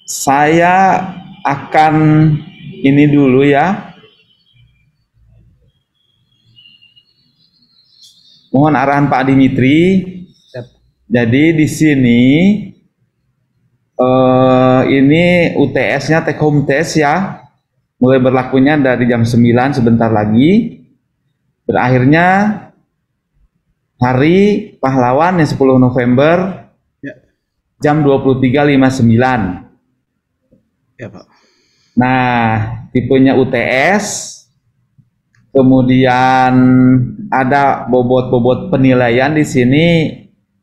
Saya akan ini dulu ya. Mohon arahan Pak Dimitri. Jadi di sini ini UTS-nya take home test ya. Mulai berlakunya dari jam 9 sebentar lagi. Berakhirnya Hari Pahlawan yang 10 November jam 23.59. Ya, Pak. Nah, tipenya UTS, kemudian ada bobot-bobot penilaian di sini,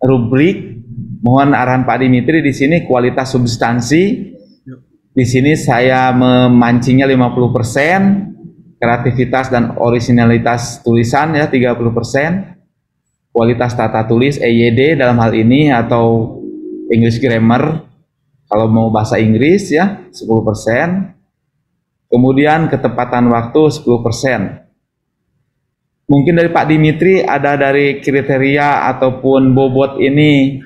rubrik. Mohon arahan Pak Dimitri di sini kualitas substansi. Di sini saya memancingnya 50%, kreativitas dan originalitas tulisan ya 30%, kualitas tata tulis EYD dalam hal ini atau English grammar kalau mau bahasa Inggris ya 10%. Kemudian ketepatan waktu 10%. Mungkin dari Pak Dimitri ada dari kriteria ataupun bobot ini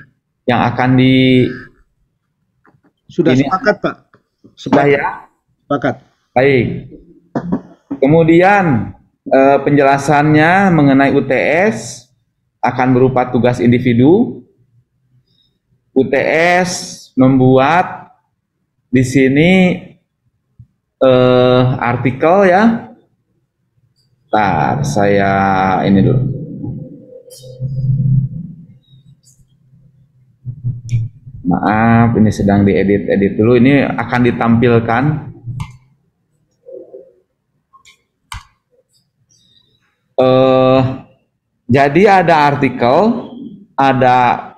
yang akan di Sudah ini, sepakat, Pak. sudah ya? Sepakat. Baik. Kemudian penjelasannya mengenai UTS akan berupa tugas individu. UTS membuat di sini artikel ya. Ntar saya ini dulu. Maaf, ini sedang diedit dulu. Ini akan ditampilkan. Jadi ada artikel, ada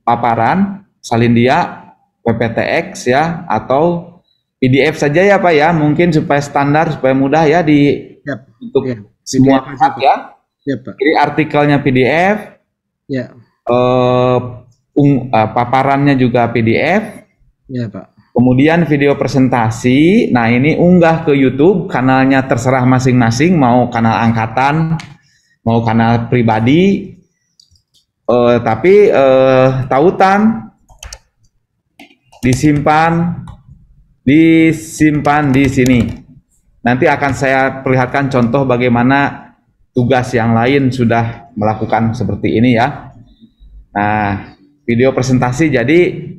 paparan, salin dia, PPTX ya, atau PDF saja ya Pak ya, mungkin supaya standar, supaya mudah ya untuk semua pihak ya. Jadi artikelnya PDF, paparannya juga PDF, ya Pak. Kemudian video presentasi, nah ini unggah ke YouTube, kanalnya terserah masing-masing, mau kanal angkatan, mau kanal pribadi, tapi tautan disimpan di sini. Nanti akan saya perlihatkan contoh bagaimana tugas yang lain sudah melakukan seperti ini ya. Nah, video presentasi jadi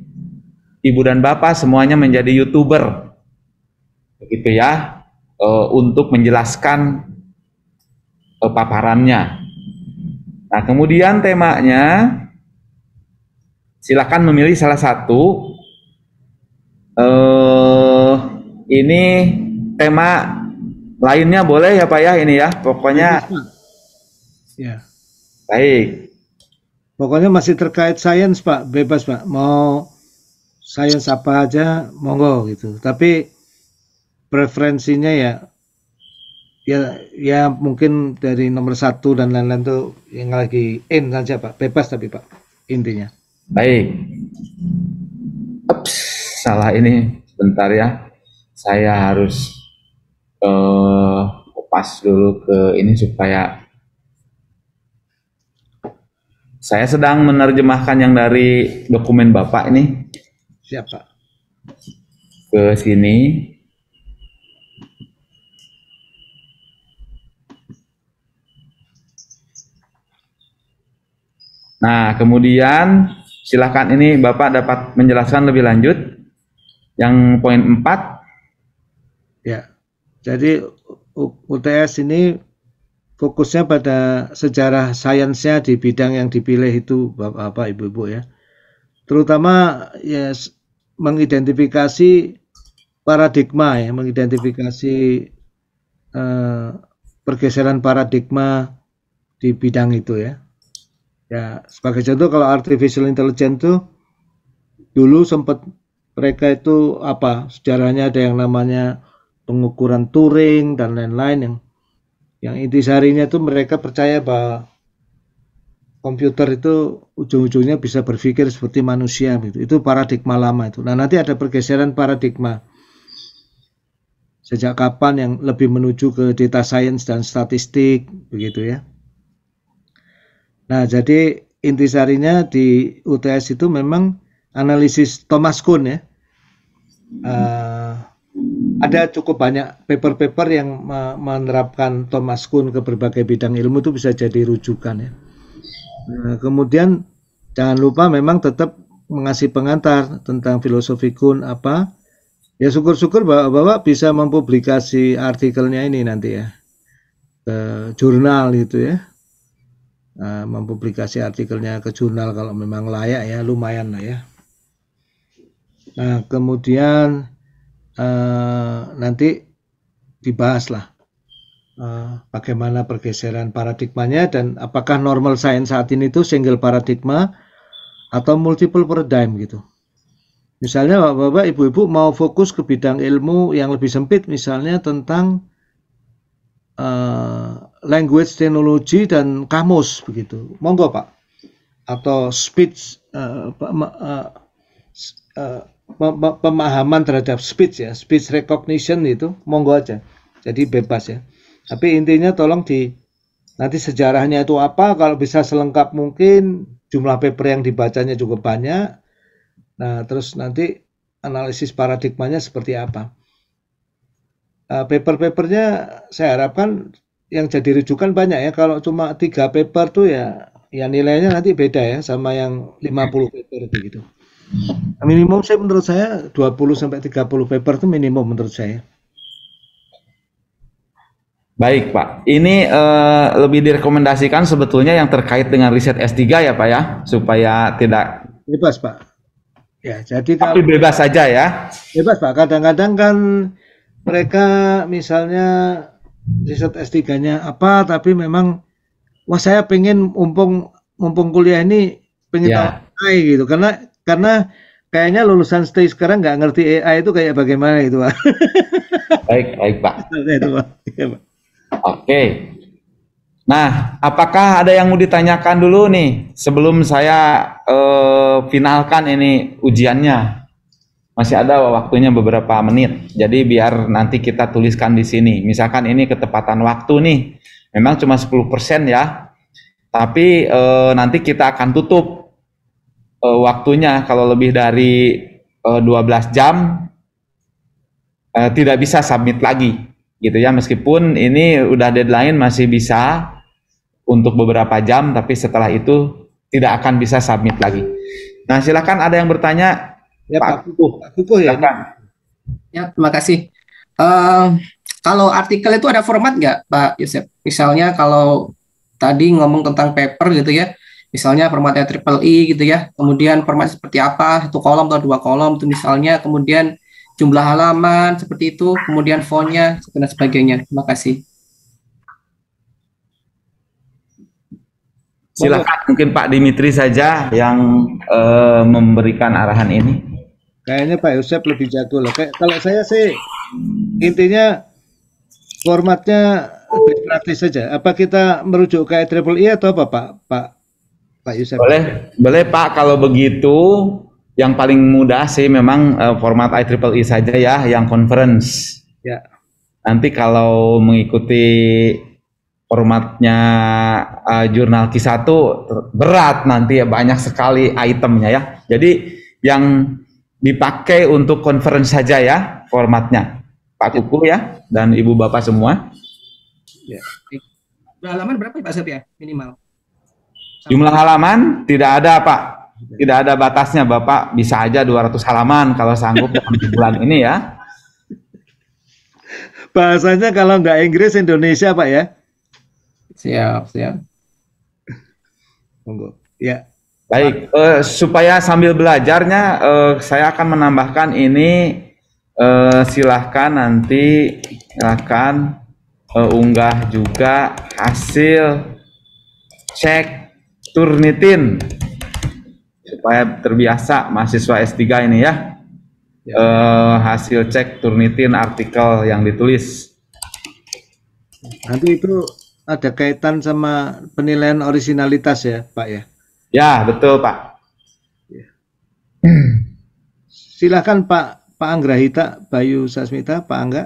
Ibu dan Bapak semuanya menjadi YouTuber, begitu ya, untuk menjelaskan paparannya. Nah, kemudian temanya, silakan memilih salah satu. Ini tema lainnya boleh ya Pak ya, ini ya, pokoknya. Ya. Baik. Pokoknya masih terkait sains Pak, bebas Pak. Mau sains apa aja, monggo gitu. Tapi preferensinya ya mungkin dari nomor 1 dan lain-lain tuh yang lagi in saja Pak, bebas tapi Pak intinya. Baik. Ups, salah ini sebentar ya. Saya harus pas dulu ke ini supaya saya sedang menerjemahkan yang dari dokumen Bapak ini. Siapa? Ke sini. Nah, kemudian silakan ini Bapak dapat menjelaskan lebih lanjut yang poin 4. Ya. Jadi UTS ini fokusnya pada sejarah sainsnya di bidang yang dipilih itu Bapak Ibu-ibu ya. Terutama ya mengidentifikasi paradigma ya, mengidentifikasi pergeseran paradigma di bidang itu ya. Ya, sebagai contoh kalau artificial intelligence itu dulu sempat mereka itu sejarahnya ada yang namanya pengukuran Turing dan lain-lain yang intisarinya itu mereka percaya bahwa komputer itu ujung-ujungnya bisa berpikir seperti manusia gitu. Itu paradigma lama itu. Nah, nanti ada pergeseran paradigma. Sejak kapan yang lebih menuju ke data science dan statistik begitu ya. Nah, jadi intisarinya di UTS itu memang analisis Thomas Kuhn ya. Ada cukup banyak paper-paper yang menerapkan Thomas Kuhn ke berbagai bidang ilmu, itu bisa jadi rujukan ya. Kemudian jangan lupa memang tetap mengasih pengantar tentang filosofi Kuhn apa. Ya syukur-syukur Bapak bisa mempublikasi artikelnya ini nanti ya ke jurnal gitu ya. Mempublikasi artikelnya ke jurnal kalau memang layak ya, lumayan lah ya. Nah kemudian nanti dibahas lah bagaimana pergeseran paradigmanya dan apakah normal science saat ini itu single paradigma atau multiple paradigm gitu. Misalnya Bapak, Ibu-ibu mau fokus ke bidang ilmu yang lebih sempit, misalnya tentang language technology dan kamus begitu. Monggo Pak. Atau speech pemahaman terhadap speech ya, speech recognition itu monggo aja. Jadi bebas ya. Tapi intinya tolong nanti sejarahnya itu apa, kalau bisa selengkap mungkin, jumlah paper yang dibacanya juga banyak. Nah, terus nanti analisis paradigmanya seperti apa. Paper-papernya saya harapkan yang jadi rujukan banyak ya. Kalau cuma 3 paper tuh ya nilainya nanti beda ya sama yang 50 paper begitu. Minimum menurut saya 20 sampai 30 paper itu minimum menurut saya. Baik Pak, ini lebih direkomendasikan sebetulnya yang terkait dengan riset S3 ya Pak ya, supaya tidak bebas Pak. Ya, jadi tapi bebas saja ya. Bebas Pak, kadang-kadang kan mereka misalnya riset S3-nya apa, tapi memang wah saya pengen mumpung kuliah ini pengen tahu AI gitu, karena kayaknya lulusan STI sekarang nggak ngerti AI itu kayak bagaimana itu Pak. Baik Pak. Itu, Pak. Ya, Pak. Oke. Nah, apakah ada yang mau ditanyakan dulu nih sebelum saya finalkan ini ujiannya? Masih ada waktunya beberapa menit. Jadi biar nanti kita tuliskan di sini. Misalkan ini ketepatan waktu nih. Memang cuma 10% ya. Tapi nanti kita akan tutup waktunya. Kalau lebih dari 12 jam tidak bisa submit lagi gitu ya, meskipun ini udah deadline masih bisa untuk beberapa jam, tapi setelah itu tidak akan bisa submit lagi. Nah silakan, ada yang bertanya ya, Pak Kukuh ya. Ya, terima kasih. Kalau artikel itu ada format nggak Pak Yosep? Misalnya kalau tadi ngomong tentang paper gitu ya, misalnya formatnya triple E gitu ya, kemudian format seperti apa, 1 kolom atau 2 kolom itu misalnya, kemudian jumlah halaman seperti itu, kemudian fontnya dan sebagainya. Terima kasih. Silakan, mungkin Pak Dimitri saja yang memberikan arahan ini. Kayaknya Pak Yosep lebih jago lah. Kalau saya sih intinya formatnya best practice saja. Apa kita merujuk ke IEEE atau apa Pak Yosep? Boleh Pak, kalau begitu yang paling mudah sih memang format IEEE saja ya, yang conference. Ya. Nanti kalau mengikuti formatnya jurnal Q1 berat nanti ya, banyak sekali itemnya ya. Jadi yang dipakai untuk conference saja ya formatnya, Pak Kuku ya, dan Ibu Bapak semua. Ya. Halaman berapa Pak Sep ya minimal? Jumlah halaman tidak ada Pak, tidak ada batasnya. Bapak bisa aja 200 halaman kalau sanggup dalam bulan ini ya. Bahasanya kalau nggak Inggris Indonesia Pak ya. Siap. Monggo. Ya. Baik, supaya sambil belajarnya saya akan menambahkan ini, silahkan nanti akan unggah juga hasil cek Turnitin supaya terbiasa mahasiswa S3 ini ya. Hasil cek Turnitin artikel yang ditulis. Nanti itu ada kaitan sama penilaian originalitas ya Pak ya? Ya betul Pak. Silakan Pak Anggrahita Bayu Sasmita, Pak Angga.